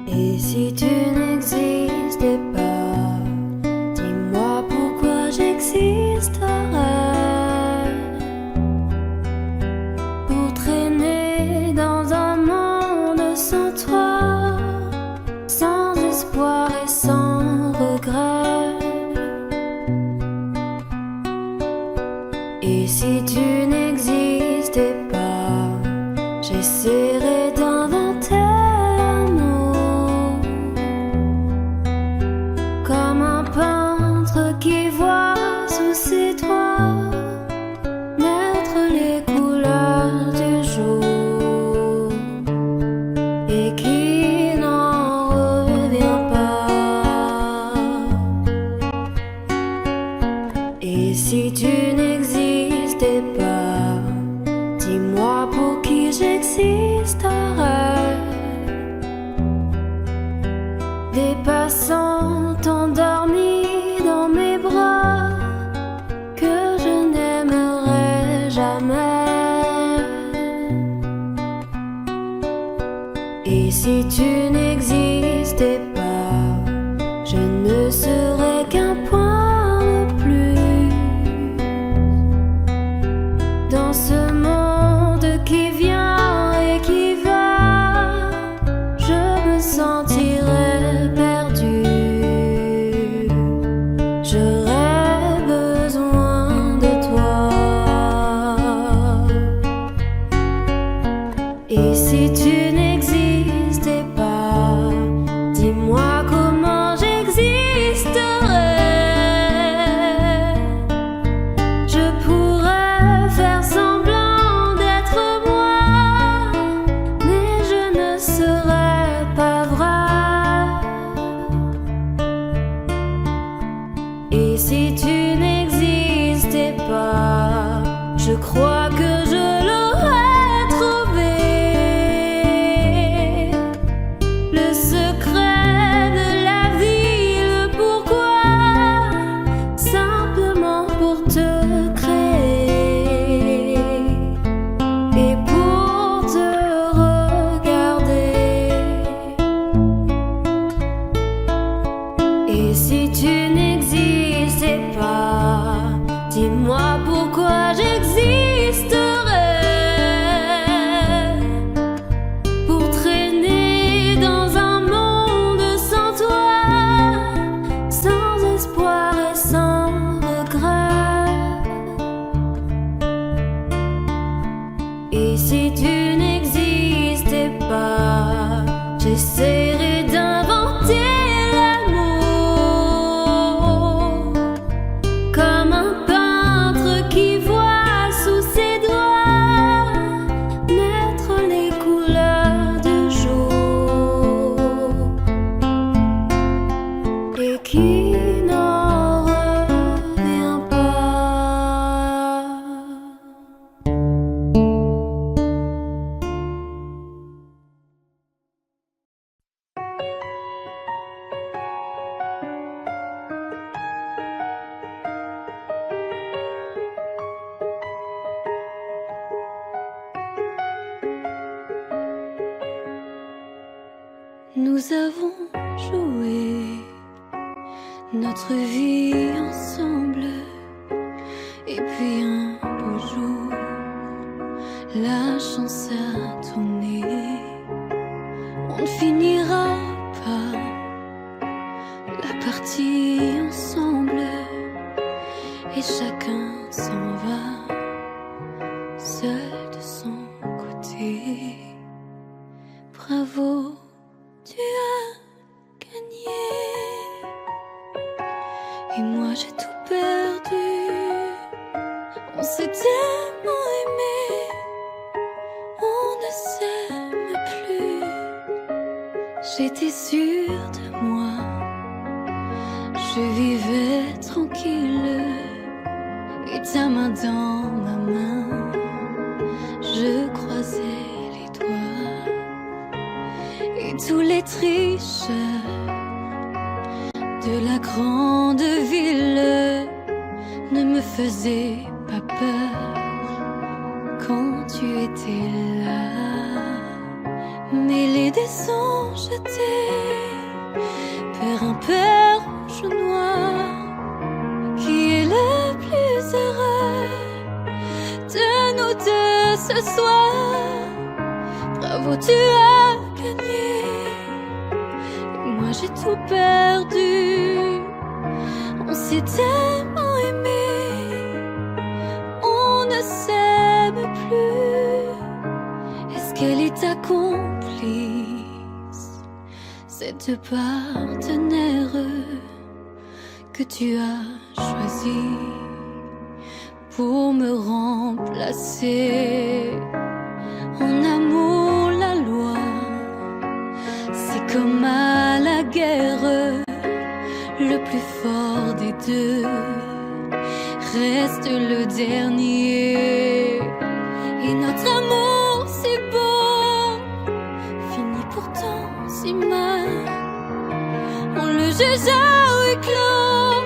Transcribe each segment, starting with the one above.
Et si tu n'existais pas, dis-moi pourquoi j'existerais. Pour traîner dans un monde sans toi, sans espoir et sans regret. Et si tu n'existais pas, j'essaierais d'inventer l'amour, comme un peintre qui voit sous ses doigts naître les couleurs du jour et qui n'en revient pas. Et si tu n'existais pas, dis-moi pour qui j'existerais. Des passants endormis dans mes bras que je n'aimerais jamais. Et si tu n'existais pas, je ne serais qu'un point de plus dans ce monde qui vient et qui va. Je me sentirais perdu. J'aurais besoin de toi. Et si tu n'existais pas, dis-moi comment j'existerais. Je pourrais faire semblant d'être moi, mais je ne serais pas vrai. Et si tu n'existais pas, je crois que je l'aurais trouvé. Le secret de la vie, le pourquoi, simplement pour te créer et pour te regarder. Et si tu n'existais pas, dis-moi pourquoi j'existerais. Pour traîner dans un monde sans toi, sans espoir et sans regret. Et si tu n'existais pas, j'essaierais d'inventer l'amour, comme un peintre qui voit sous ses doigts naître les couleurs du jour et qui n'en revient pas. Nous avons joué notre vie ensemble, et puis un beau jour, la chance a tourné. On ne finira pas la partie ensemble, et chacun s'en va seul de son côté. Bravo, tu as gagné. Et moi j'ai tout perdu. On s'est tellement aimé, on ne s'aime plus. J'étais sûre de moi, je vivais tranquille, et ta main dans ma main, je croisais les doigts. Et tous les tricheurs de la grande ville ne me faisaient pas peur quand tu étais là, mêlé des sons jetés par un père rouge ou noir. Qui est le plus heureux de nous deux ce soir? Bravo, tu as gagné, et moi j'ai tout perdu. On s'est tellement aimé, on ne s'aime plus. Est-ce qu'elle est ta complice, cette partenaire que tu as choisi pour me remplacer? En amour, la loi, c'est comme à la guerre, le plus fort des deux reste le dernier. Et notre amour si beau finit pourtant si mal. On le juge à huis clos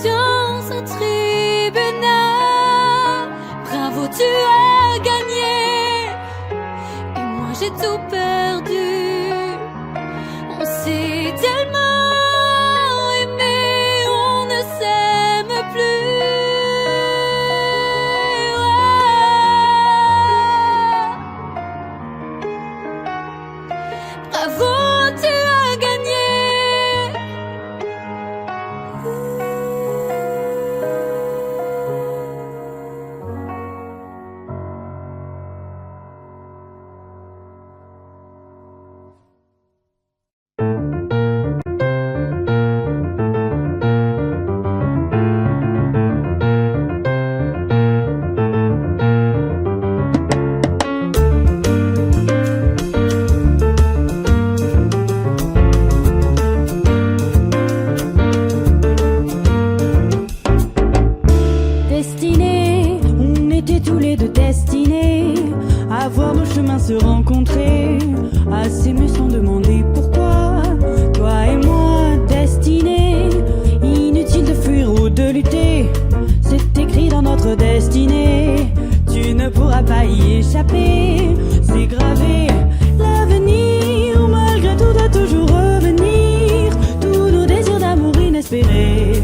dans un tribunal. Bravo, tu as gagné, et moi j'ai tout perdu. On s'est tellement aimé, on ne s'aime plus. Bravo, tu as gagné. Destinés, on était tous les deux destinés à voir nos chemins se rencontrer, à s'aimer sans demander pourquoi. Toi et moi, destinés, inutile de fuir ou de lutter, c'est écrit dans notre destinée. Tu ne pourras pas y échapper, c'est gravé. L'avenir, malgré tout, doit toujours revenir. Tous nos désirs d'amour inespérés,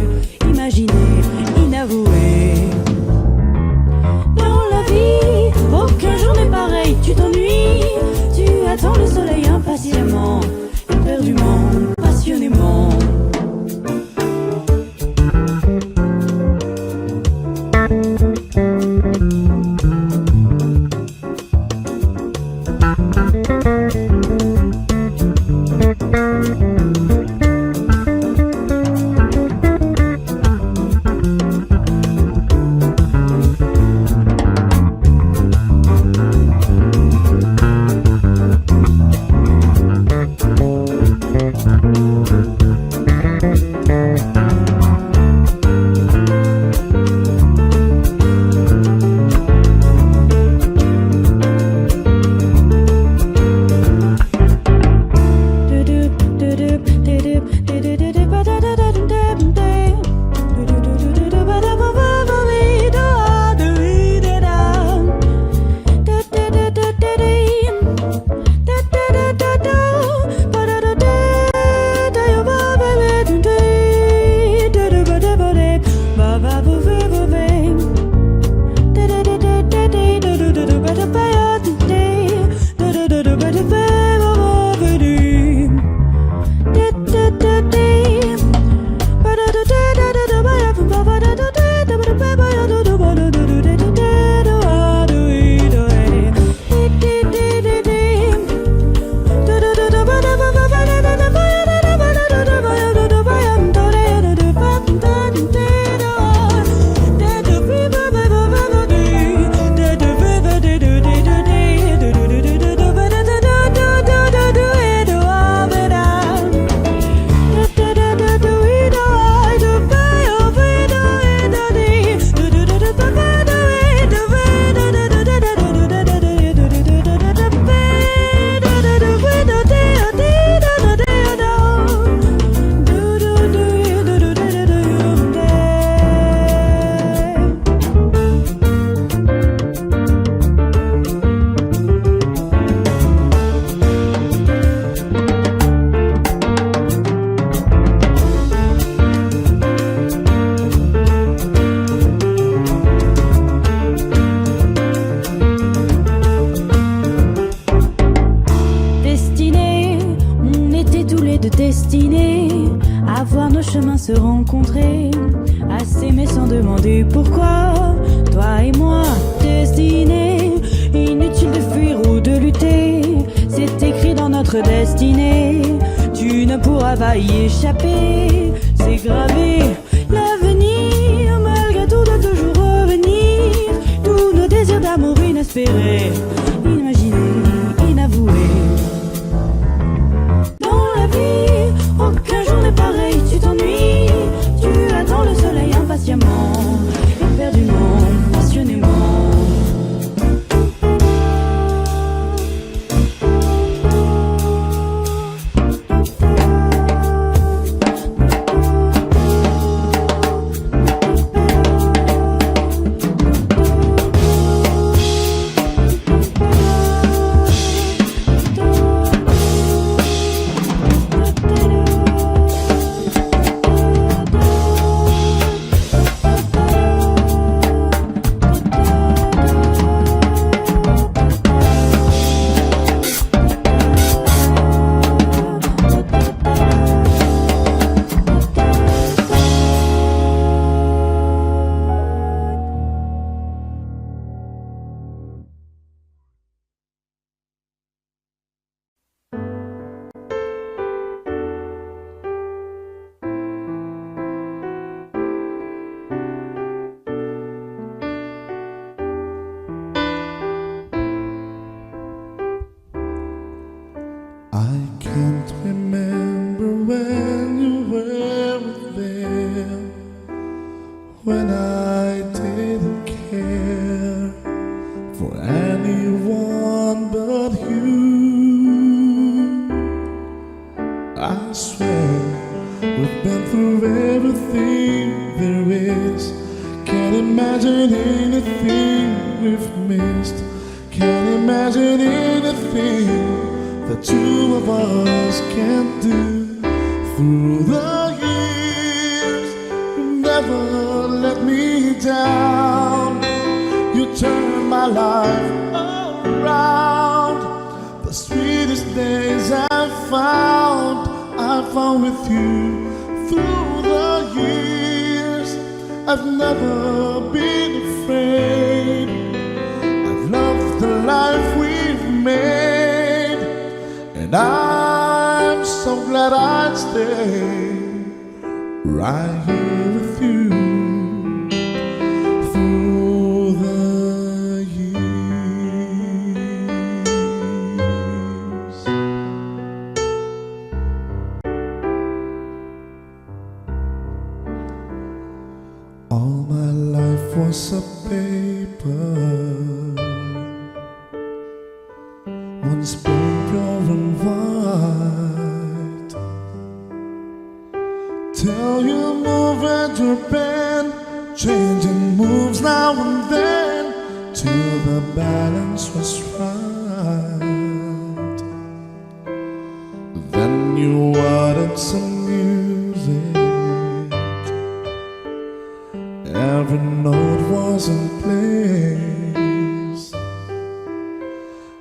imaginés, inavoués. Dans la vie, aucun jour n'est pareil, tu t'ennuies. Tu attends le soleil impatiemment, éperdument, passionnément. à s'aimer sans demander pourquoi. Toi et moi, destinés, inutile de fuir ou de lutter, c'est écrit dans notre destinée. Tu ne pourras pas y échapper, c'est gravé. L'avenir, malgré tout, doit toujours revenir. Tous nos désirs d'amour inespérés, inimaginés, inavoués. Dans la vie, aucun jour n'est pareil, tu t'ennuies. Tu attends le soleil impatiemment, éperdument, passionnément. I can't remember when you were there, when I didn't care for anyone but you. I swear we've been through everything there is. Can't imagine anything we've missed. Can't imagine anything the two of us can do. Through the years, you never let me down. You turned my life around. The sweetest days I found with you. Through the years, I've never been afraid. I've loved the life we've made, and I'm so glad I'd stay right here with you through the years. All my life was a paper, once pure and white, till you move at your bend, changing moves now and then, till the balance was right. Then you added some music, every note was in place,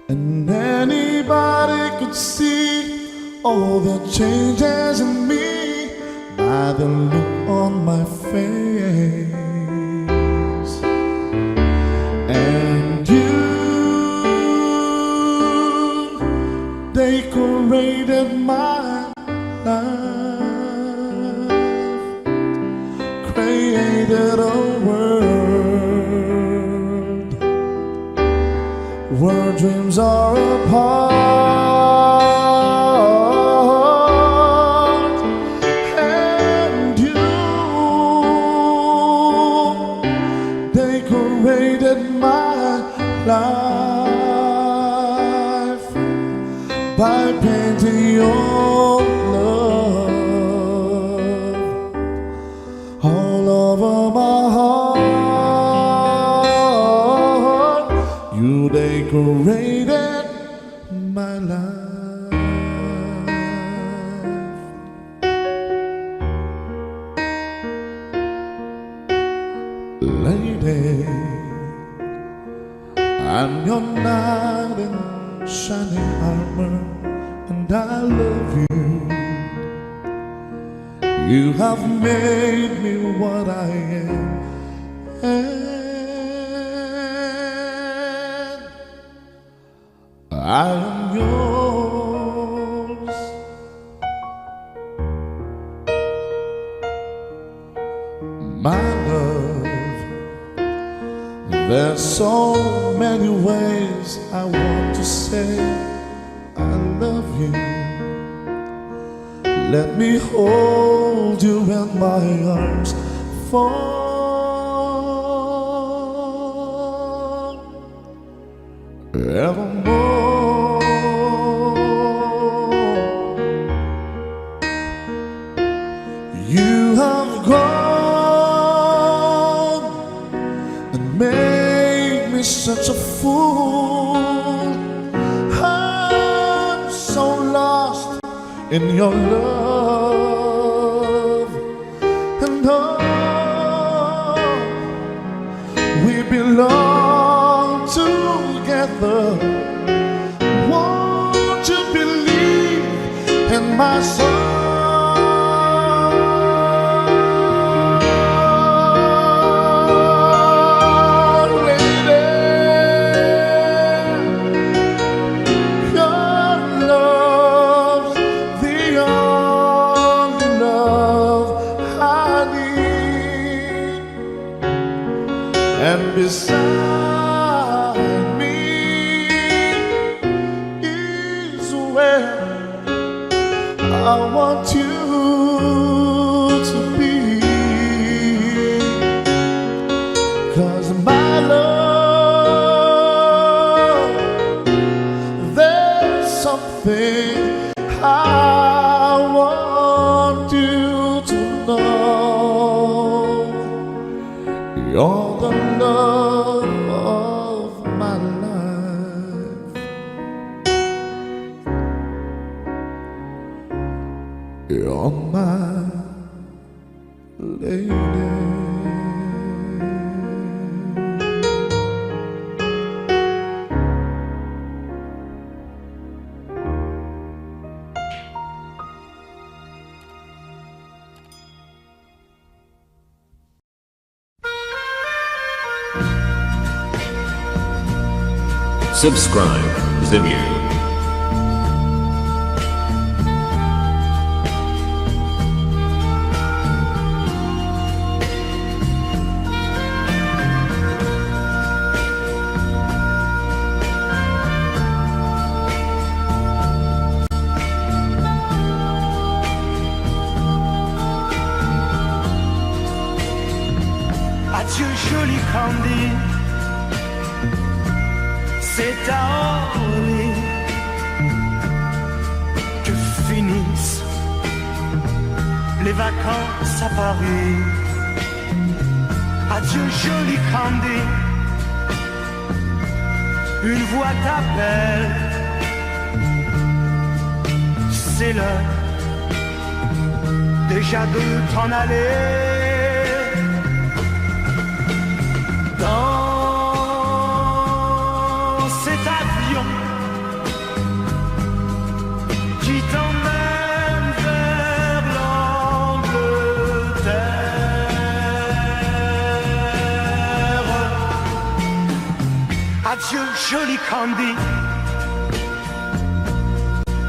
and anybody could see all the changes in me by the look on my face. And you decorated my life, created a world where dreams are apart. And you decorated my life by painting your love all over my heart. You decorated my life. Lady, I'm your knight in shining armor, and I love you. You have made me what I am, and I am yours. My love, there's so many ways I want to say I love you. Let me hold you in my arms forevermore. You have gone and made me such a fool. I'm so lost in your love, and oh, we belong together. Won't you believe in my soul? And beside me is where I want you to be. 'Cause my love, there's something I want you to know. You're the love of my life. You're my lady. Subscribe Zimyu. Adieu joli Candy, c'est à Orly que finissent les vacances à Paris. Adieu joli Candy, une voix t'appelle, c'est l'heure déjà de t'en aller. Dans cet avion qui t'emmène vers l'Angleterre. Adieu joli Candy,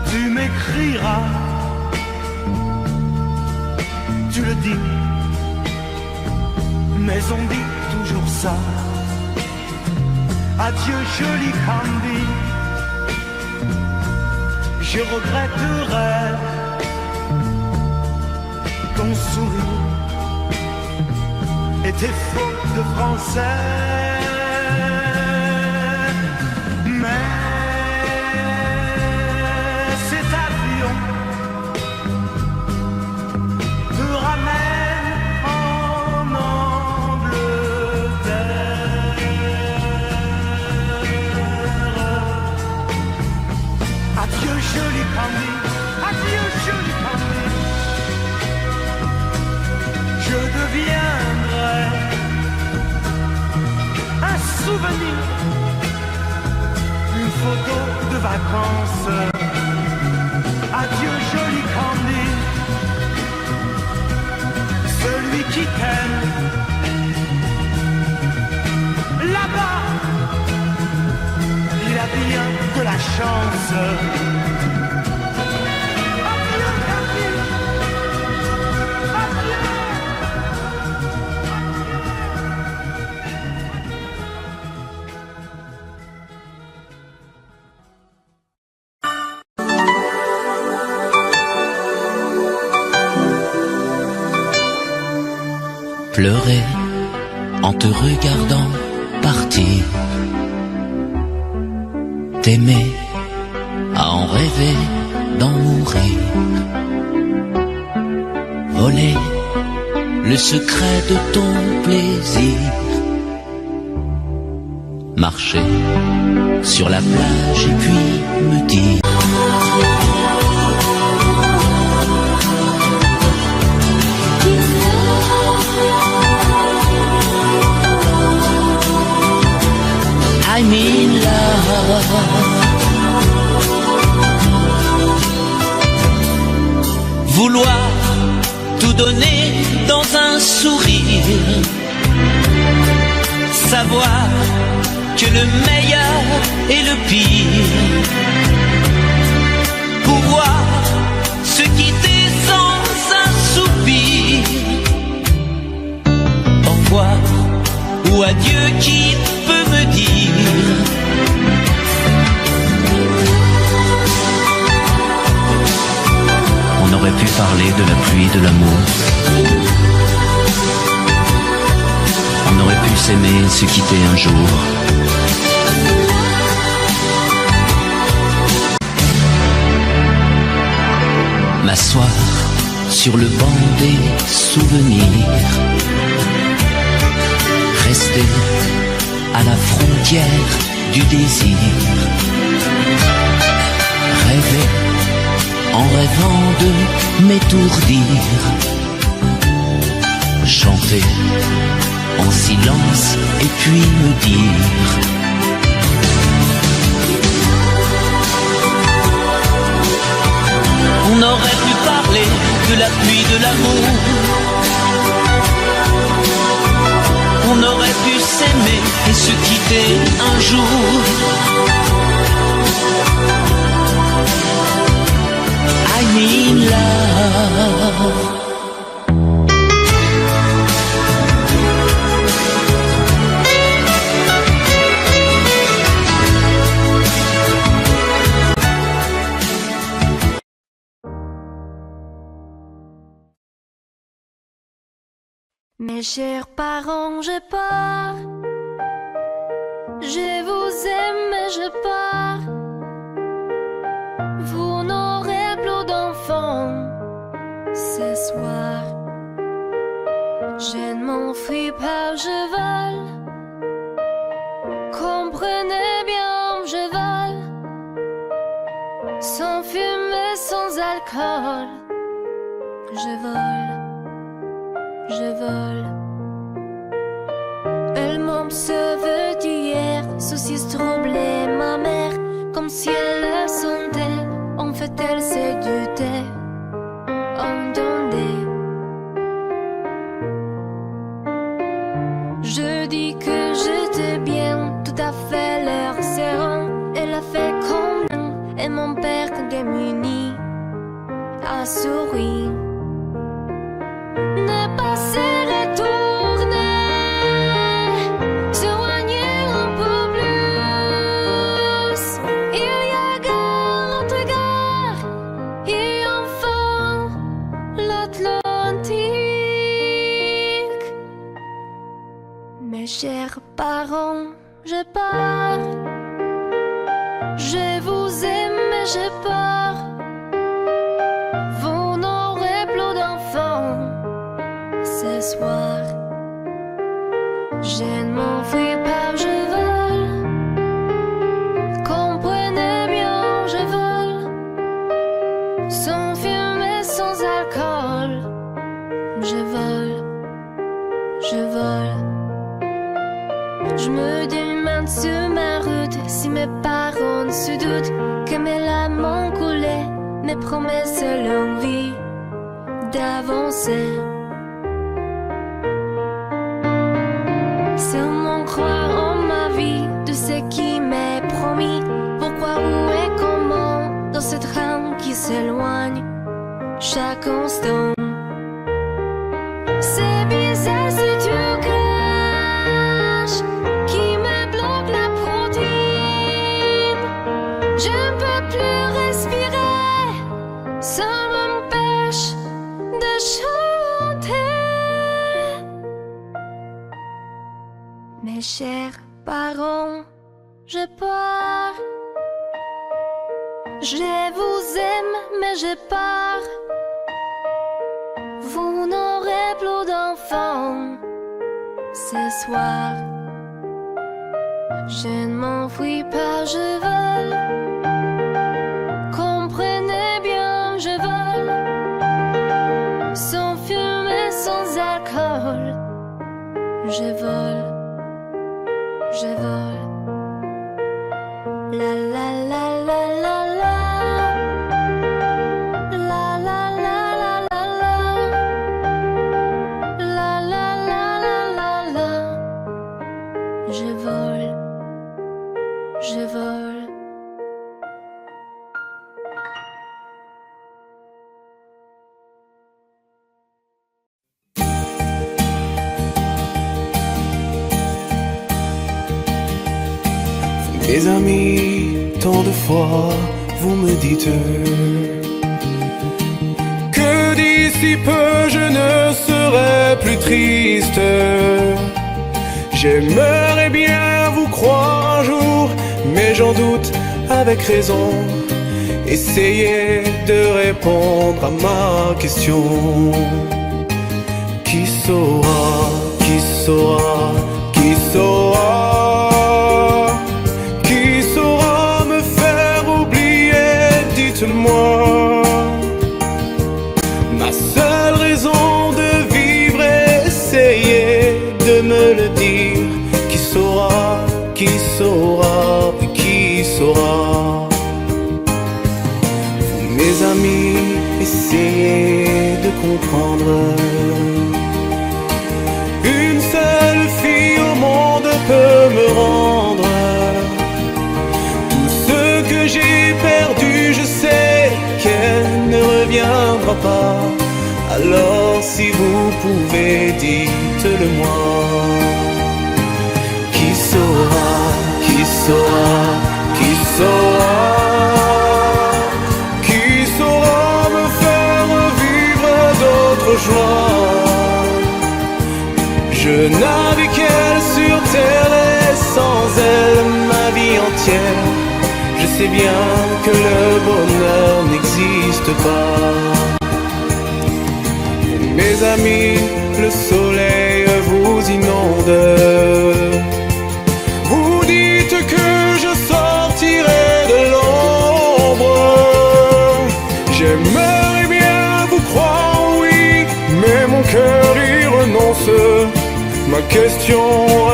tu m'écriras, tu le dis, mais on dit toujours ça. Adieu joli Candy, je regretterai ton sourire et tes fautes de français. Mais cet avion te ramène en Angleterre. Adieu joli Candy, adieu joli Candy, je deviendrai un souvenir, une photo de vacances. Adieu joli Candy, t'aime. Là-bas, il a bien de la chance. Adieu, adieu. Pleurer en te regardant partir, t'aimer à en rêver d'en mourir, voler le secret de ton plaisir, marcher sur la plage et puis me dire I'm in love. Vouloir tout donner dans un sourire, savoir que le meilleur est le pire, pouvoir se quitter sans un soupir, au revoir ou adieu qui peut me dire on aurait pu parler de la pluie, de l'amour, on aurait pu s'aimer, se quitter un jour. M'asseoir sur le banc des souvenirs, rester à la frontière du désir, rêver en rêvant de m'étourdir, chanter en silence et puis me dire on aurait pu parler de la pluie, de l'amour, on aurait pu s'aimer et se quitter un jour. I'm in love. Mes chers parents, je pars. Je vous aime et je pars. Vous n'aurez plus d'enfants ce soir. Je ne m'enfuis pas, je vole. Comprenez bien, je vole. Sans fumée, sans alcool. Je vole. Je vole. Elle m'observe d'hier, saucisse troublée, ma mère, comme si elle le sentait. En fait, elle s'est dutée. Entendez. Je dis que j'étais bien, tout à fait l'air serrant. Elle a fait comme nous, et mon père, démuni, a souri. Ne pas se retourner, s'éloigner un peu plus. Il y a gare, l'autre gare, et enfin l'Atlantique. Mes chers parents, je pars. Je vous aime et je pars. Vous n'aurez plus d'enfants ce soir. Je ne m'enfuis pas, je vole. Comprenez bien, je vole. Sans fumée, sans alcool. Je vole, je vole. Je me demande sur ma route si mes parents se doutent que mes larmes ont coulé, mes promesses, l'envie d'avancer. seulement croire en ma vie, de ce qui m'est promis. Pourquoi, où et comment, dans ce train qui s'éloigne chaque instant. C'est bizarre ce trucage qui me bloque la protéine. Je ne peux plus respirer, ça m'empêche de chanter. Mes chers parents, je pars. Je vous aime, mais je pars. Vous n'aurez plus d'enfants ce soir. Je ne m'enfuis pas, je vole. Comprenez bien, je vole. Sans fumée, sans alcool. Je vole. Je vole. La la la la la la. La la la la la la. La la la la la la. Je vole. Je vole. Mes amis, tant de fois vous me dites que d'ici peu je ne serai plus triste. J'aimerais bien vous croire un jour, mais j'en doute avec raison. Essayez de répondre à ma question. Qui saura, qui saura, qui saura? Moi, ma seule raison de vivre, essayez de me le dire. Qui saura, qui saura, qui saura? Vous, mes amis, essayez de comprendre. Une seule fille au monde peut me rendre tout ce que j'ai perdu. Je sais qu'elle ne reviendra pas. Alors si vous pouvez, dites-le moi. Qui saura, qui saura, qui saura? Qui saura me faire vivre d'autres joies? Je n'avais qu'elle sur terre et sans elle ma vie entière. Je sais bien que le bonheur n'existe pas. Mes amis, le soleil vous inonde. Vous dites que je sortirai de l'ombre. J'aimerais bien vous croire, oui, mais mon cœur y renonce. Ma question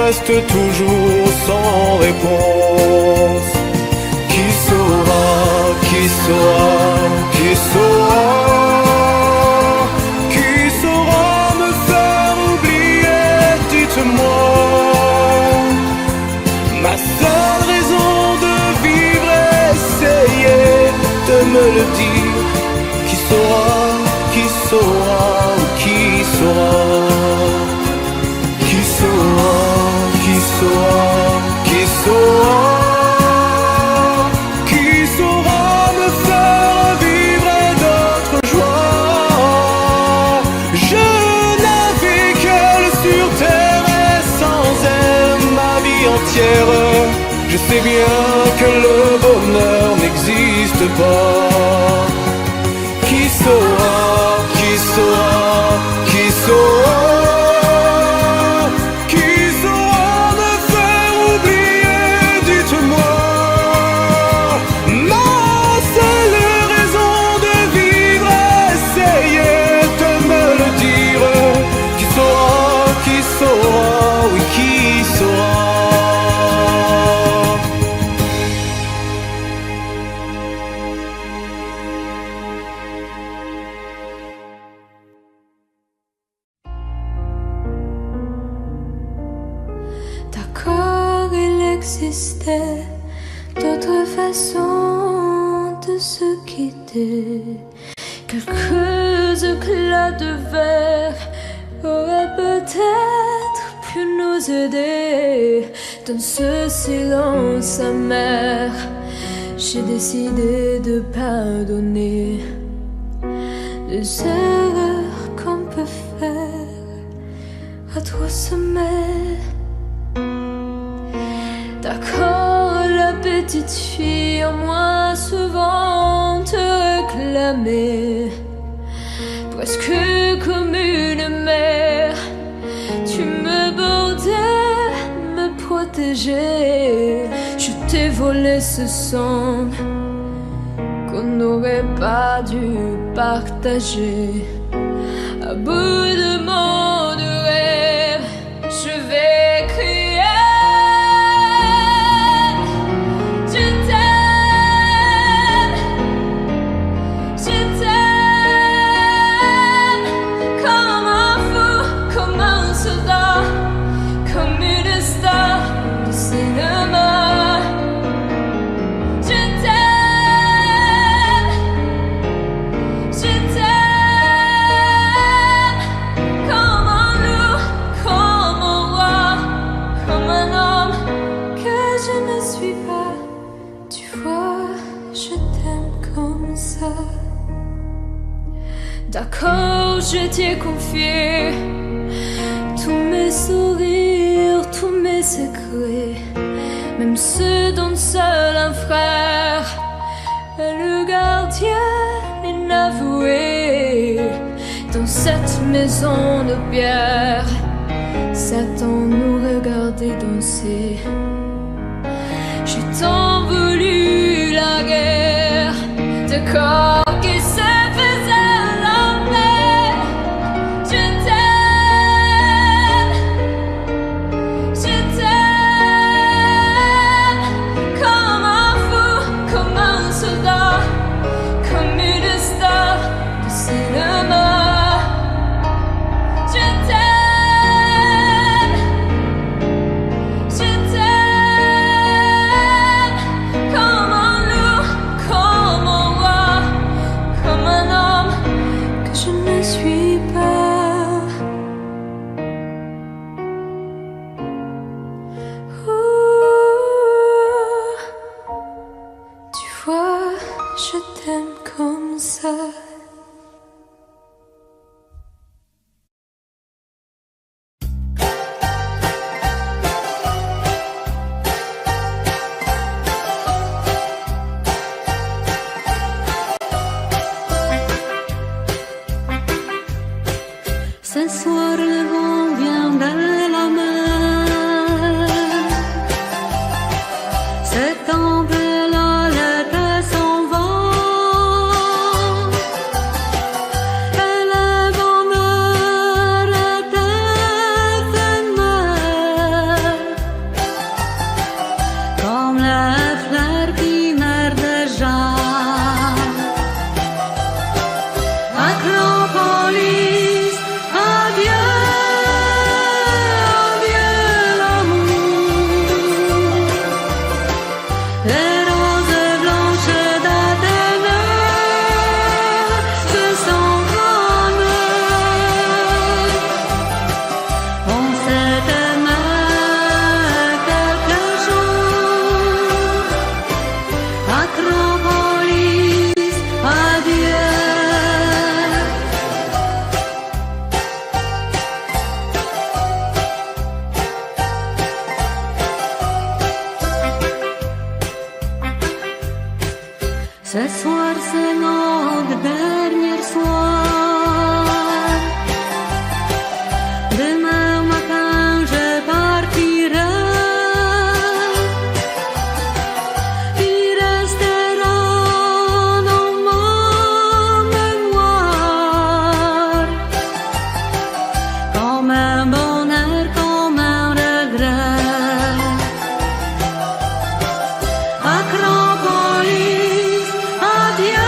reste toujours sans réponse. Qui saura, qui saura, qui saura? Qui saura me faire oublier? Dites-moi. Ma seule raison de vivre, essayez de me le dire. Qui saura, qui saura, qui saura? Qui saura, qui saura, qui saura? Je sais bien que le bonheur n'existe pas. Qui saura, qui saura, qui saura? Qui saura me faire oublier? Dites-moi. Ma seule raison de vivre, essayez de me le dire. Qui saura, oui, qui saura? existait d'autres façons de se quitter. Quelques éclats de verre auraient peut-être pu nous aider dans ce silence amer. J'ai décidé de pardonner les erreurs qu'on peut faire à 3 semaines. D'accord, la petite fille en moi souvent te réclamait, presque comme une mère. Tu me bordais, me protégeais. Je t'ai volé ce sang qu'on n'aurait pas dû partager. À bout de mots de rêve, je vais crier. D'accord, je t'ai confié tous mes sourires, tous mes secrets, même ceux dont seul un frère est le gardien inavoué. Dans cette maison de pierre, Satan nous regardait danser. J'ai tant voulu la guerre de corps qui se faisait. Ce soir le vent vient de la mer. Cet tempête-là, l'été s'en va. Et le bonheur est éphémère, comme les fleurs qui meurent déjà. Acropolis, adieu, adieu l'amour. Les roses blanches d'Athènes se sont calmées. On s'est aimé quelques jours. Acropolis, adieu. Ce soir c'est notre dernier soir. Demain matin je partirai. Il restera dans ma mémoire comme un bonheur, comme un regret. Acropolis, adieu.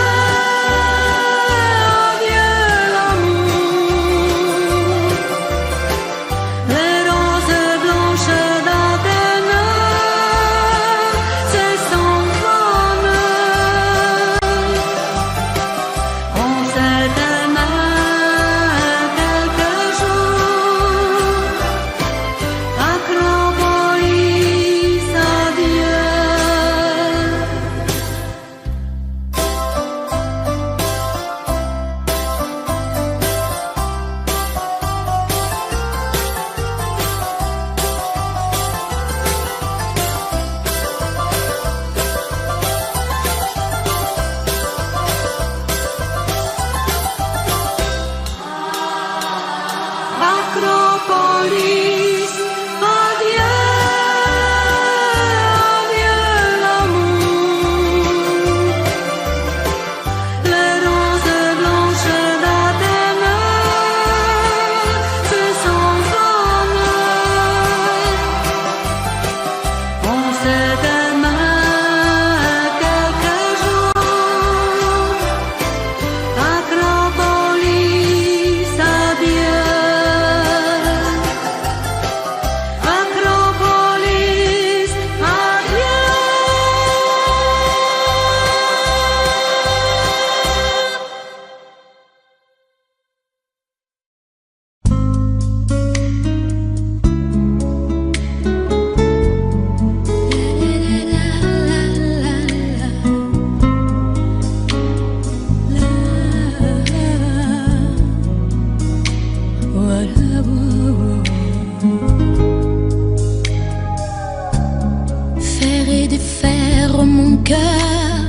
cœur,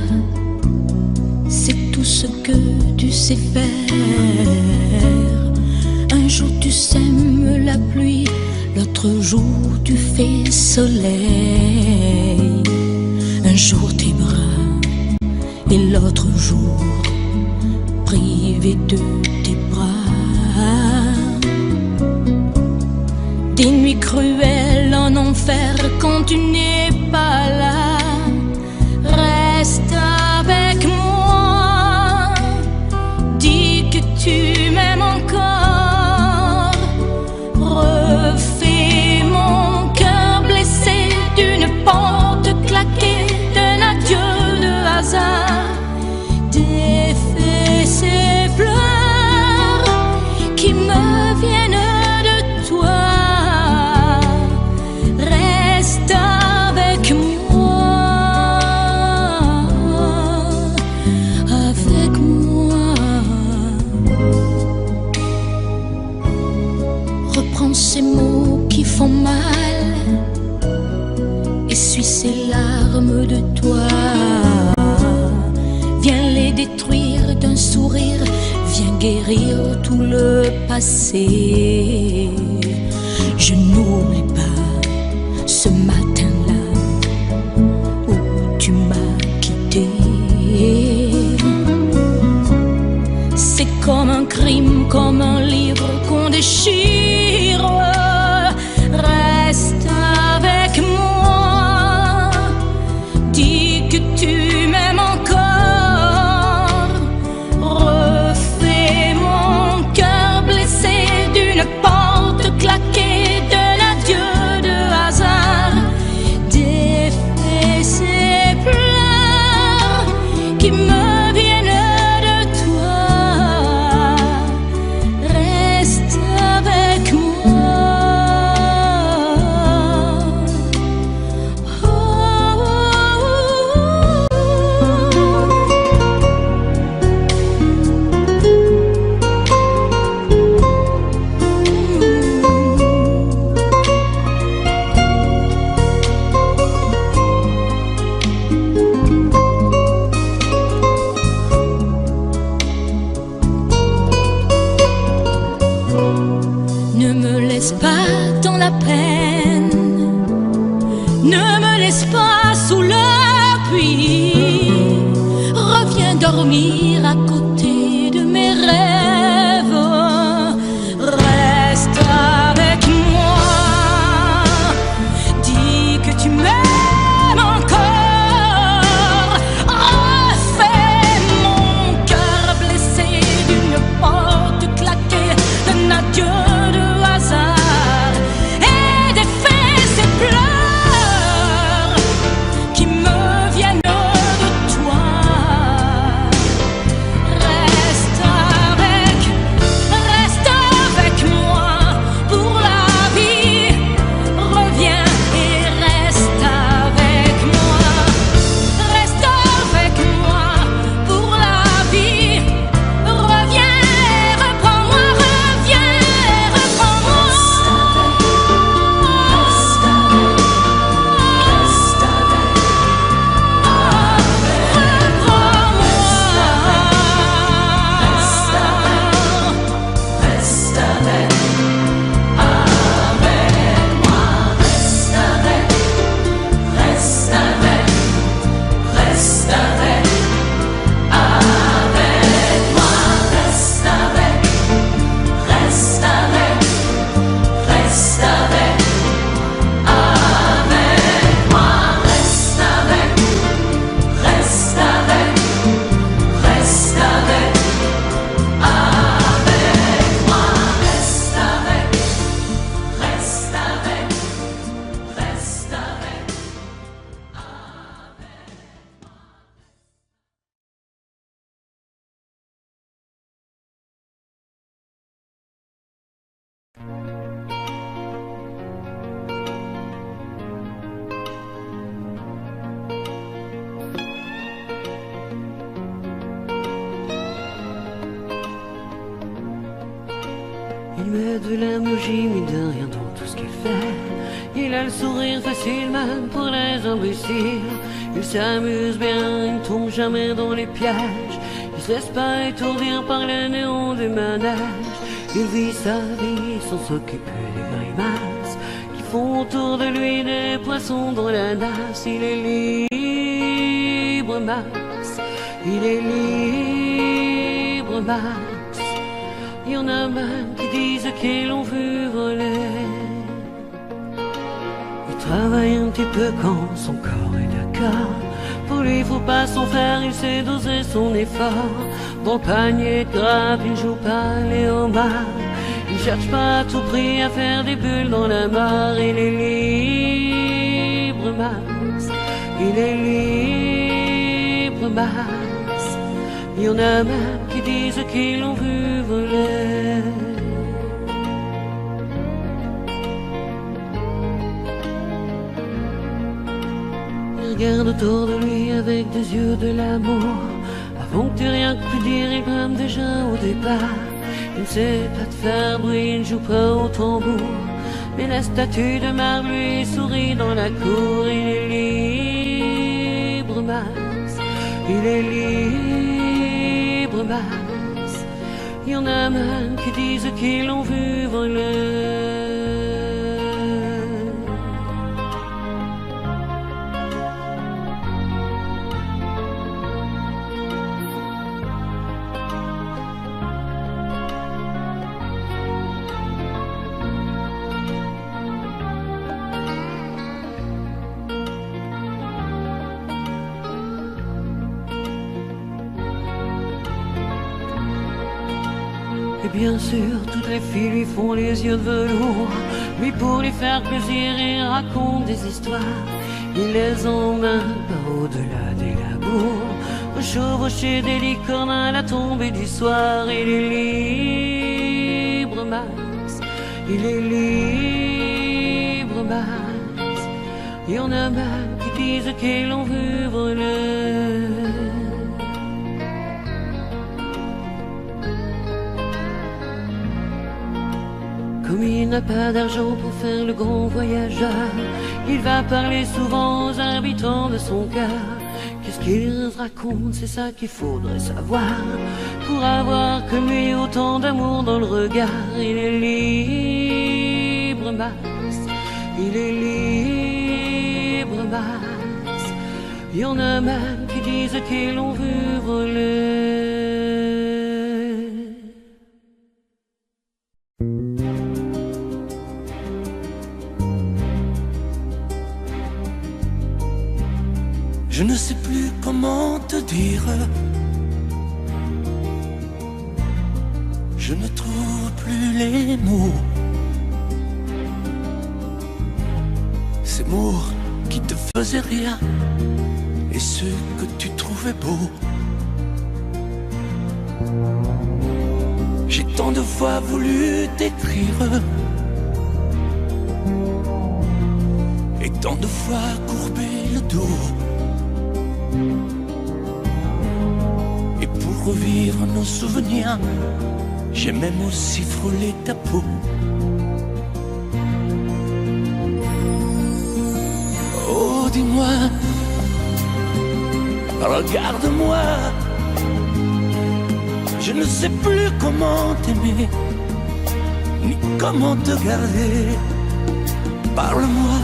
c'est tout ce que tu sais faire. Un jour tu sèmes la pluie, l'autre jour tu fais soleil. Un jour tes bras et l'autre jour privé de tes bras. Des nuits cruelles en enfer quand tu n'es pas là. Reste avec moi, dis que tu m'aimes encore. Refais mon cœur blessé d'une porte claquée, d'un adieu de hasard. Défais ces pleurs qui me viennent de toi. Reste avec moi, avec moi. Reprends ces mots qui font mal, essuie ces larmes de toi. Viens les détruire d'un sourire, viens guérir tout le passé. Je n'oublie pas ce matin-là où tu m'as quitté. C'est comme un crime, comme un livre qu'on déchire. Reste avec moi, dis que tu m'aimes encore. Refais mon cœur blessé d'une porte claquée, d'un adieu de hasard. Défais ces pleurs qui me viennent de toi. Reste avec moi. Oh, oh, Ne me laisse pas dans la peine, ne me laisse pas sous la pluie. Reviens dormir à côté de mes rêves. Reste avec moi, dis que tu m'aimes encore. Refais mon cœur blessé d'une porte claquée, d'un adieu de hasard. Et défais ces pleurs qui me viennent de toi. Reste avec moi pour la vie. Reviens et reste avec moi. Reste avec moi pour la vie. Reviens et reprends-moi, reviens et reprends-moi. Il met de l'énergie, mais de rien dans tout ce qu'il fait. Il a le sourire facile même pour les imbéciles. Il s'amuse bien, il ne tombe jamais dans les pièges. Il se laisse pas étourdir par les néons du manège. Il vit sa vie sans s'occuper des grimaces qui font autour de lui des poissons dans la nasse. Il est libre, Max. Il est libre, Max. Il y en a même qui disent qu'ils l'ont vu voler. Il travaille un petit peu quand son corps est d'accord. Pour lui, faut pas s'en faire, il sait doser son effort. Dans le panier de grappe, il joue pas les homards. Il cherche pas à tout prix à faire des bulles dans la mare. Il est libre, Max. Il est libre, Max. Il y en a même qui disent qu'ils l'ont vu voler. Regarde autour de lui avec des yeux de l'amour. Avant que tu rien que pu dire, il brame déjà au départ. Il ne sait pas te faire bruit, il ne joue pas au tambour. Mais la statue de marbre lui sourit dans la cour. Il est libre, Max. Il est libre, Max. Il y en a même qui disent qu'ils l'ont vu voler. Et bien sûr, toutes les filles lui font les yeux de velours. Lui, pour lui faire plaisir, il raconte des histoires. Il les emmène par au-delà des labours, chevaucher des licornes à la tombée du soir. Il est libre, Max. Il est libre, Max. Il y en a même qui disent qu'ils l'ont vu voler. Comme il n'a pas d'argent pour faire le grand voyageur, il va parler souvent aux habitants de son cœur. Qu'est-ce qu'il raconte, c'est ça qu'il faudrait savoir, pour avoir comme lui autant d'amour dans le regard. Il est libre, Max. Il est libre, Max. Il y en a même qui disent qu'ils l'ont vu voler. Je ne sais plus comment te dire. Je ne trouve plus les mots. Ces mots qui te faisaient rien et ceux que tu trouvais beaux. J'ai tant de fois voulu t'écrire et tant de fois courbé le dos. Et pour revivre nos souvenirs, j'ai même aussi frôlé ta peau. Oh, dis-moi, regarde-moi. Je ne sais plus comment t'aimer, ni comment te garder. Parle-moi,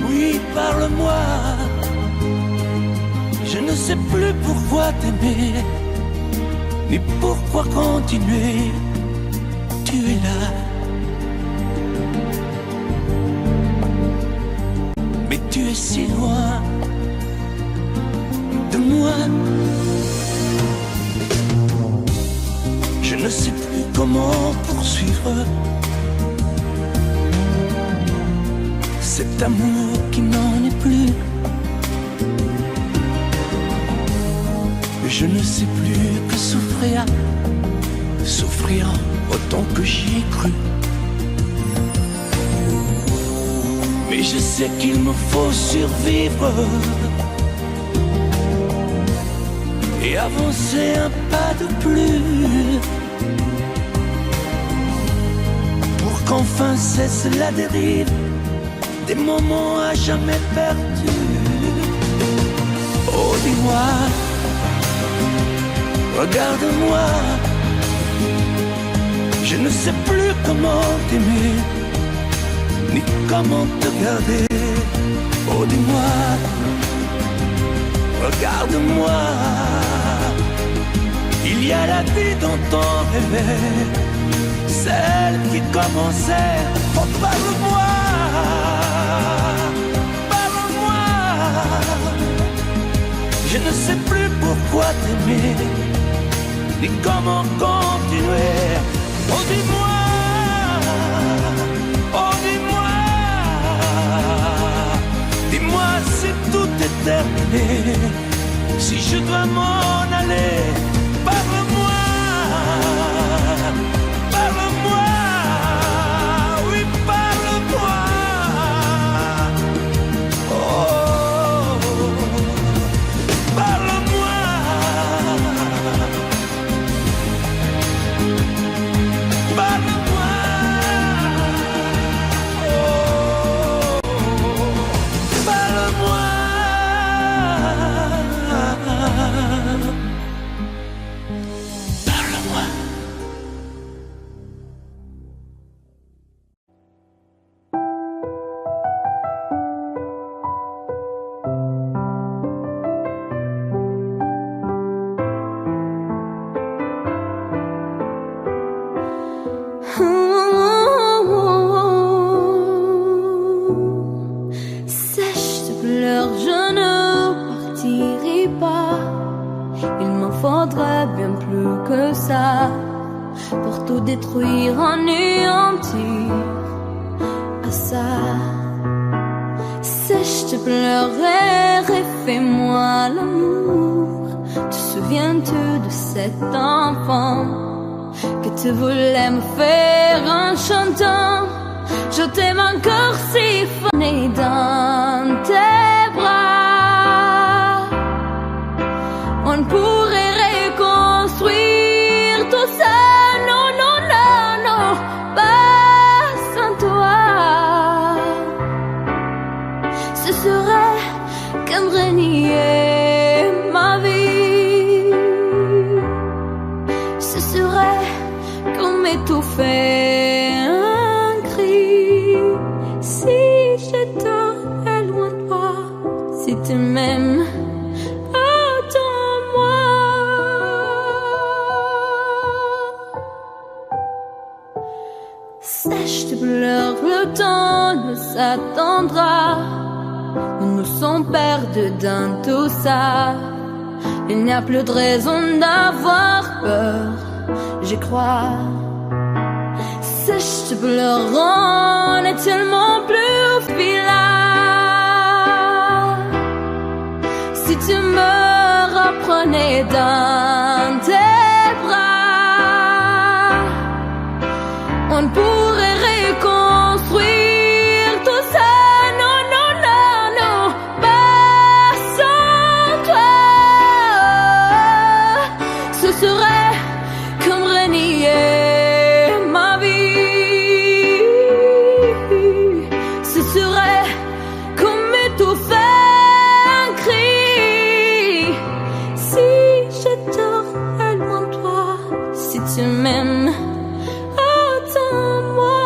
oui, parle-moi. Je ne sais plus pourquoi t'aimer, ni pourquoi continuer. Tu es là, mais tu es si loin de moi. Je ne sais plus comment poursuivre cet amour qui n'en est plus. Je ne sais plus que souffrir, souffrir autant que j'y ai cru. Mais je sais qu'il me faut survivre et avancer un pas de plus, pour qu'enfin cesse la dérive des moments à jamais perdus. Oh, dis-moi, regarde-moi, je ne sais plus comment t'aimer, ni comment te garder. Oh, dis-moi, regarde-moi, il y a la vie dont on rêvait, celle qui commençait. Oh, parle-moi, parle-moi, je ne sais plus pourquoi t'aimer, ni comment continuer. Oh, dis-moi, oh, dis-moi, dis-moi si tout est terminé, si je dois m'en aller. Parle-moi, parle-moi, oui, parle-moi. Oh, parle-moi. Parle-moi. Oh, parle-moi. Sèche tes pleurs, je ne partirai pas. Il m'en faudrait bien plus que ça pour tout détruire, anéantir à ça. Sèche tes pleurs et refais-moi l'amour. Te souviens-tu de cet enfant que tu voulais me faire en chantant? Je t'aime encore siphonné dans tes bras. On pourrait reconstruire tout ça. Non, non, non, non, pas sans toi. Ce serait comme renier ma vie. Ce serait comme étouffer un cri. Si j'étais loin de toi, si tu m'aimes, attends-moi. Sèche tes pleurs, le temps nous attendra. Nous nous sommes perdus dans tout ça. Il n'y a plus de raison d'avoir peur, j'y crois. Sèche tes pleurs, on est tellement plus filaire. Si tu me reprenais dans tes bras, on pourrait reconstruire tout ça. Non, non, non, non, pas sans toi. Ce serait comme renier ma vie. Ce serait comme étouffer un cri. Si j'étais loin de toi, si tu m'aimes, attends-moi.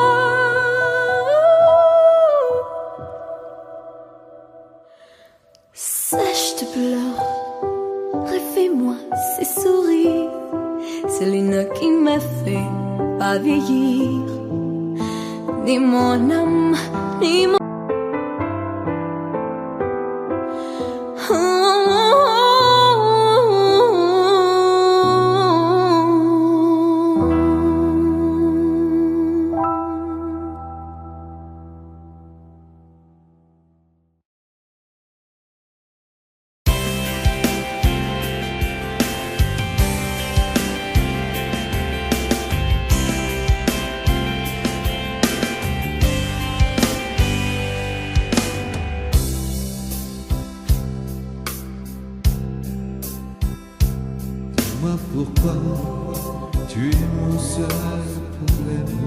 Sèche tes pleurs, refais-moi ces sourires. C'est l'une qui me fait pas vieillir. Ni mon âme, ni mon... Dis-moi pourquoi tu es mon seul problème.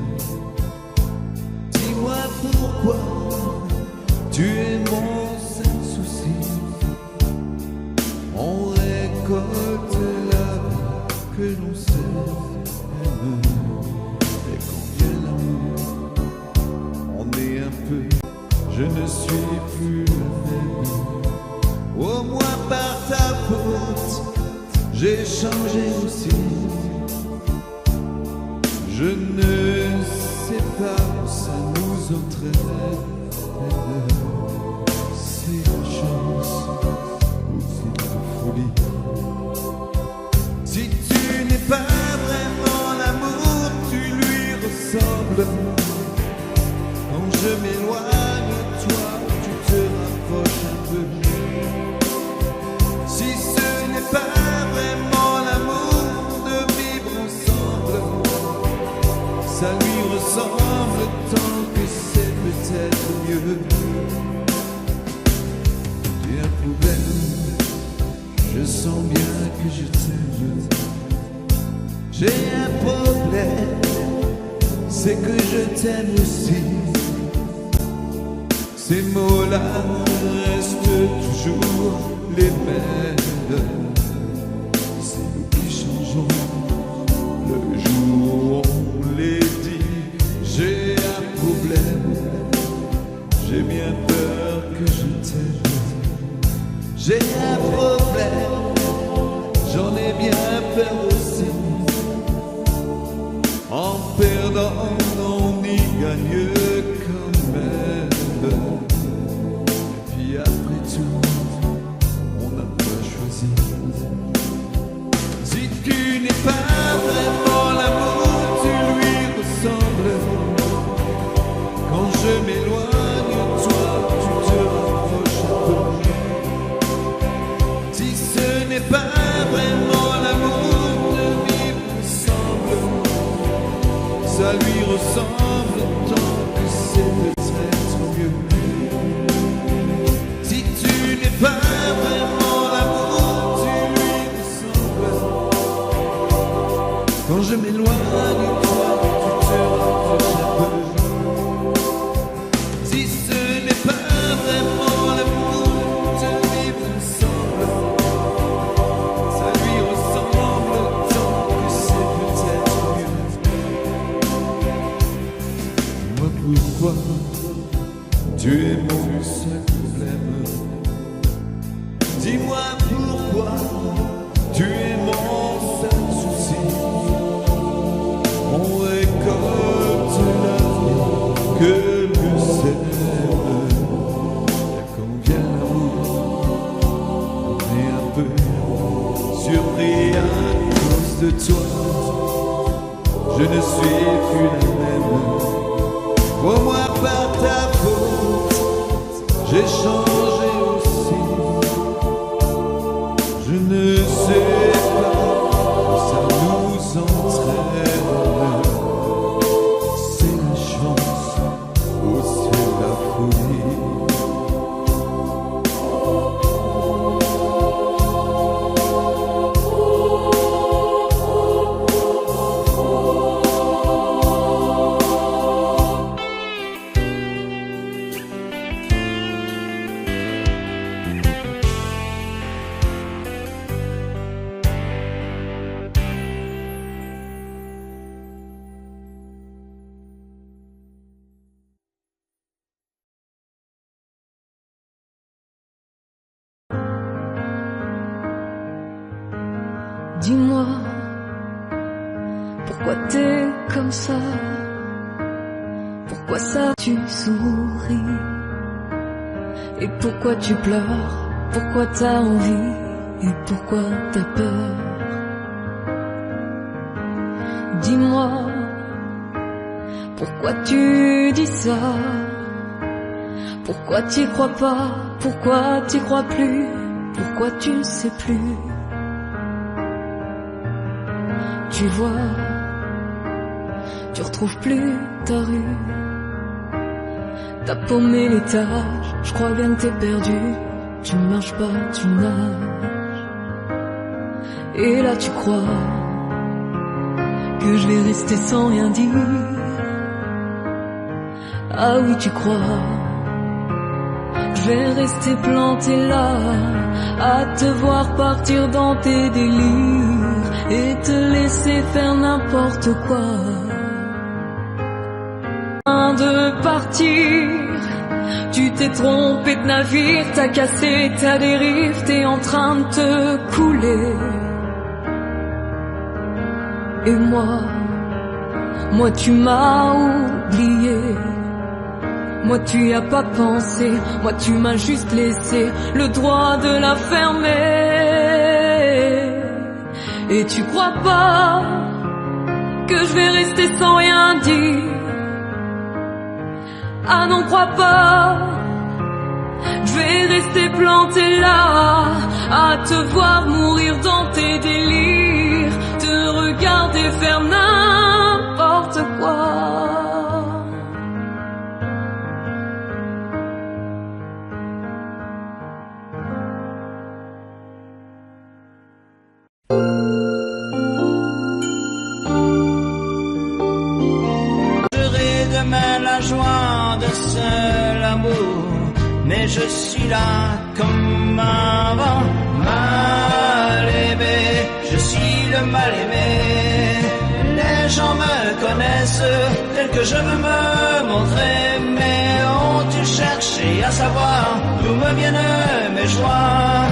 Dis-moi pourquoi Tu es mon seul souci. On récolte la vie que l'on sème. Et quand vient l'amour, on est un peu. Je ne suis plus le même. Au moins par ta faute, j'ai changé aussi. Je ne sais pas où ça nous entraîne. C'est la chance ou c'est la folie. Si tu n'es pas vraiment l'amour, tu lui ressembles. Quand je m'éloigne de toi, tu te rapproches un peu. Si ce n'est pas vraiment l'amour de vivre ensemble, ça lui ressemble tant que c'est peut-être mieux. J'ai un problème, je sens bien que je t'aime. J'ai un problème, c'est que je t'aime aussi. Ces mots-là restent toujours les mêmes. C'est nous qui changeons le jour où on les dit. J'ai un problème, j'ai bien peur que je t'aime. J'ai un problème, j'en ai bien peur aussi. En perdant, on y gagne quand même. Et puis après tout, on n'a pas choisi. Si tu n'es pas vraiment l'amour, tu lui ressembles. Quand je m'éloigne de toi, tu te rapproches un peu. Si ce n'est pas vraiment l'amour de vivre ensemble, ça lui ressemble tant que c'est peut-être mieux. Si tu n'es pas vraiment l'amour, tu lui ressembles. Quand je m'éloigne de toi, tu te rapproches un peu. Si ce n'est pas vraiment l'amour de vivre ensemble, ça lui ressemble tant que c'est peut-être mieux. Moi pourquoi tu es mon seul problème? Dis-moi pourquoi tu es mon seul souci. On récolte la vie que l'on sème. Et quand vient l'amour, on est un peu surpris à cause de toi. Je ne suis plus la même. Au moins par ta faute, j'ai changé aussi. Je ne sais pas où ça nous entraîne. C'est la chance ou c'est la folie. Dis-moi, pourquoi t'es comme ça? Pourquoi ça tu souris? Et pourquoi tu pleures? Pourquoi t'as envie? Et pourquoi t'as peur? Dis-moi, pourquoi tu dis ça? Pourquoi t'y crois pas? Pourquoi t'y crois plus? Pourquoi tu ne sais plus? Tu vois, tu retrouves plus ta rue. T'as paumé l'étage, je crois bien que t'es perdu. Tu marches pas, tu nages. Et là tu crois que je vais rester sans rien dire. Ah oui tu crois, Je vais rester planté là, à te voir partir dans tes délires et te laisser faire n'importe quoi. De partir, tu t'es trompé de navire, t'as cassé ta dérive, t'es en train de te couler. Et moi tu m'as oublié. Moi tu y as pas pensé, moi tu m'as juste laissé le droit de la fermer. Et tu crois pas que je vais rester sans rien dire? Ah non, crois pas, je vais rester planté là, à te voir mourir dans tes délires, te regarder faire n'importe quoi. Demain la joie de seul amour, mais je suis là comme avant, mal aimé, je suis le mal aimé. Les gens me connaissent tel que je veux me montrer, mais ont-tu cherché à savoir d'où me viennent mes joies?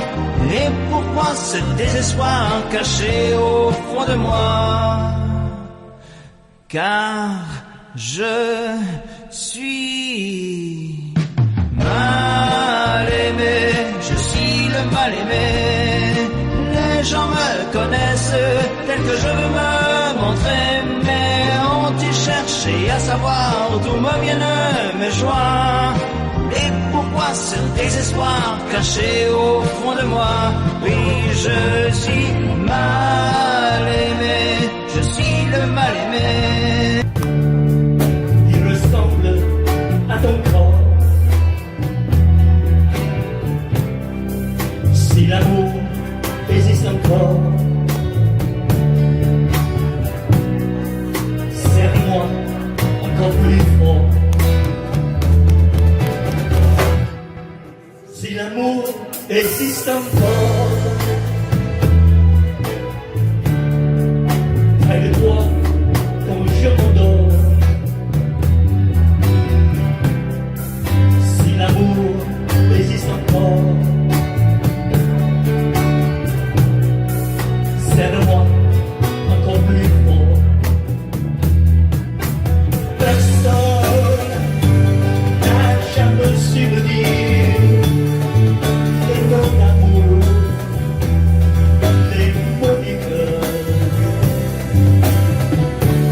Et pourquoi ce désespoir caché au fond de moi? Car je suis mal aimé, je suis le mal aimé. Les gens me connaissent tel que je veux me montrer, mais ont-ils cherché à savoir d'où me viennent mes joies? Et pourquoi ce désespoir caché au fond de moi? Oui, je suis mal aimé, je suis le mal aimé. À ton corps, si l'amour existe encore, serre-moi encore plus fort. Si l'amour existe encore, près de toi quand je m'endors. L'amour existe encore. Serre-moi encore plus fort. Personne n'a jamais su me dire les mots d'amour, les mots du cœur.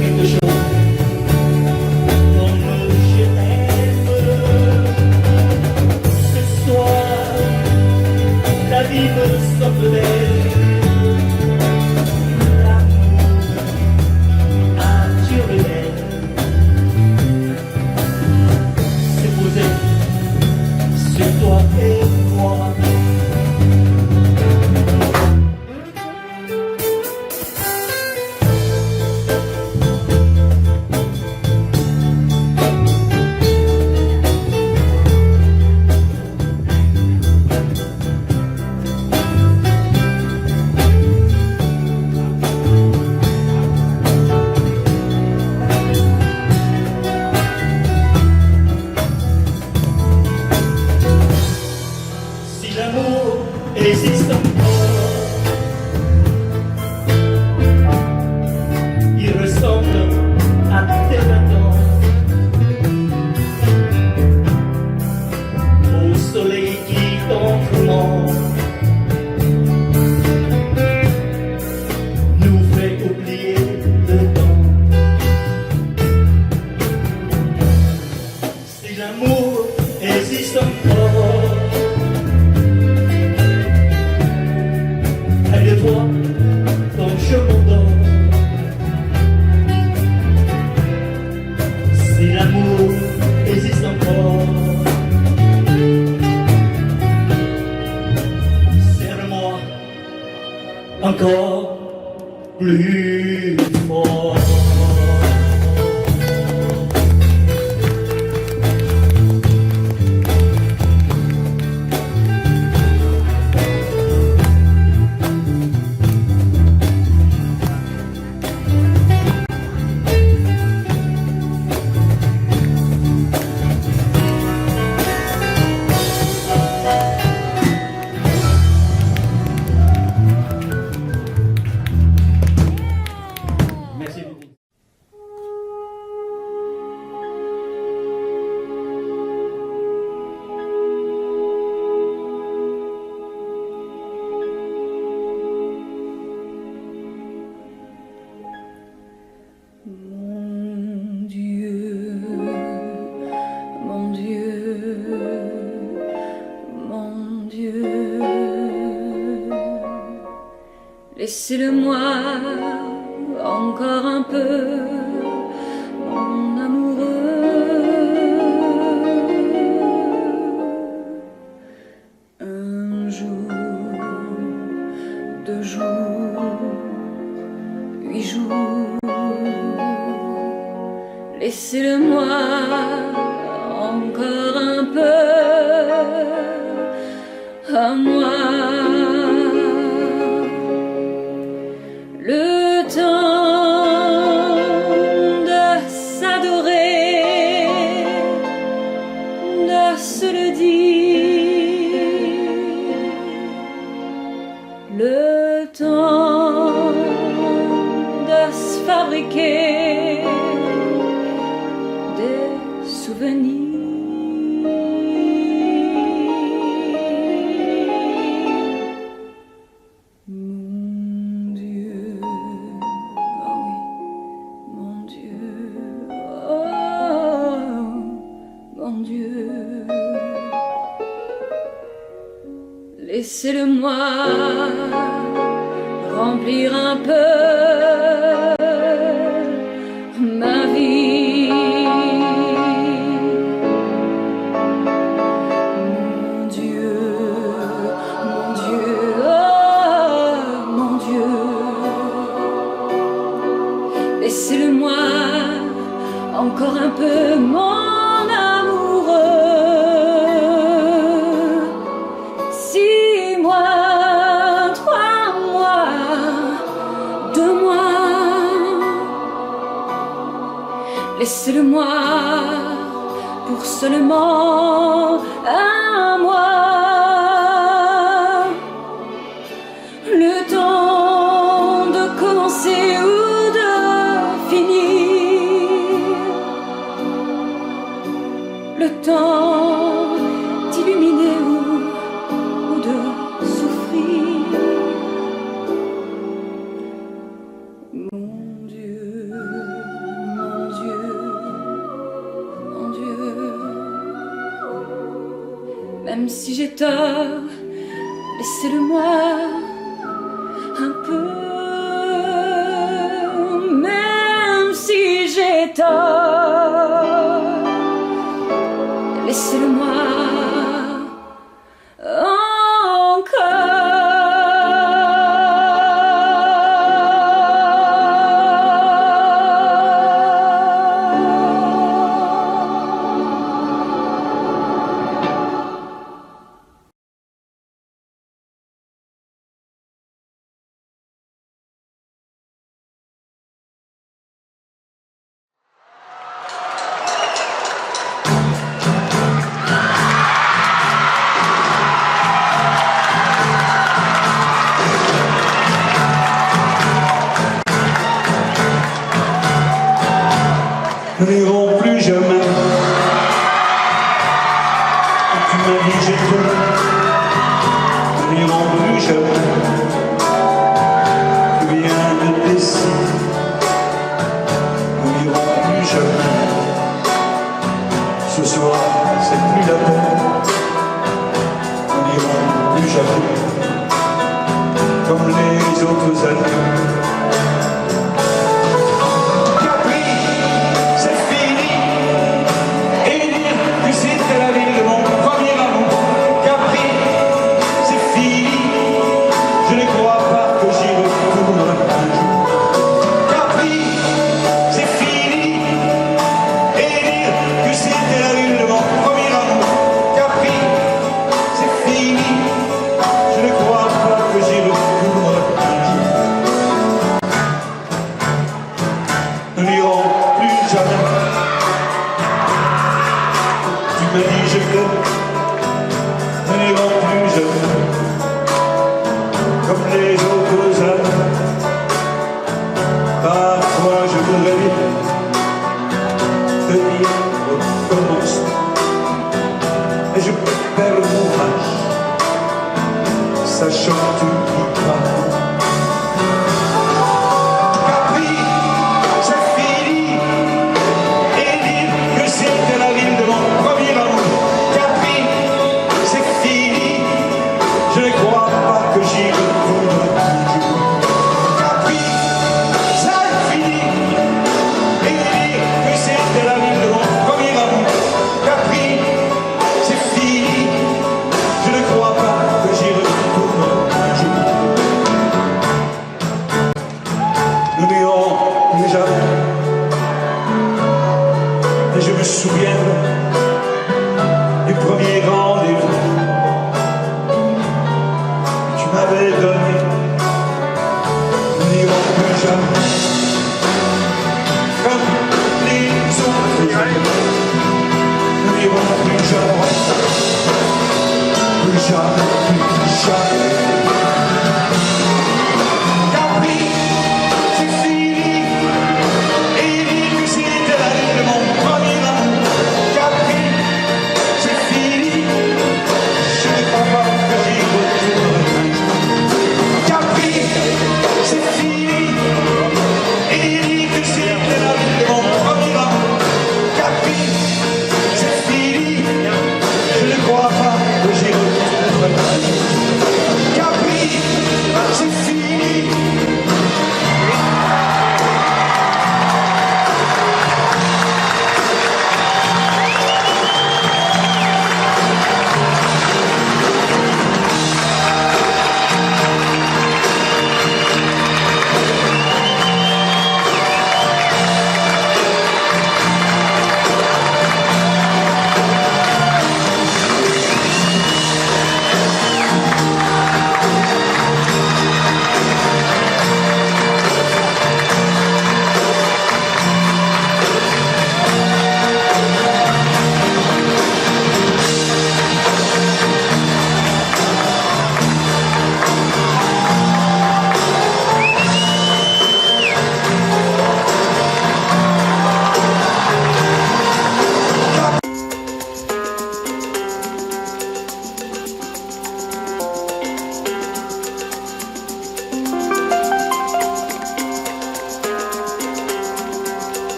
Quelque chose comme je t'aime. La vie me semble belle, l'amour naturel s'est posé sur toi et moi. Existe encore, il ressemble à tes maintenant, au soleil qui t'entoure, nous fait oublier le temps. Si l'amour existe encore, de toi quand je m'endors. Si l'amour existe encore, serre-moi encore plus fort. Laissez-le-moi encore un peu, mon amoureux. Un jour, 2 jours, 8 jours. Laissez-le-moi encore un peu à moi. Le temps de s'adorer, de se le dire, le temps de se fabriquer des souvenirs. Laissez-le-moi remplir un peu ma vie. Mon Dieu, mon Dieu, oh mon Dieu. Laissez-le-moi encore un peu, mon amoureux. Laissez-le-moi pour seulement un mois, le temps de commencer ou de finir, le temps d'illuminer ou de souffrir. Mon Dieu, mon Dieu, mon Dieu. Même si j'ai tort, laissez-le-moi un peu. Même si j'ai tort, laissez-le-moi Nous n'irons plus jamais. Tu m'as dit je t'aime. Nous n'irons plus jamais. Tu viens de décider. Nous n'irons plus jamais. Ce soir, c'est plus la peine. Nous n'irons plus jamais. Comme les autres années. Nous n'irons plus jamais. Tu me dis je t'aime. Nous n'irons plus jamais. Comme les autres années. Parfois je voudrais te dire recommence. Et je perds le courage, sachant que tu dis pas. m'avait donné, n'iront plus jamais comme les autres n'iront plus jamais, plus jamais, plus jamais. Capri, c'est fini, et dit que c'était la vie de mon premier amour. Capri, c'est fini, je ne crois pas que j'y retournerai. Capri, c'est fini, et dit que c'était la vie de mon premier amour. Capri, c'est fini, je ne crois pas que j'y retournerai. Capri, c'est fini.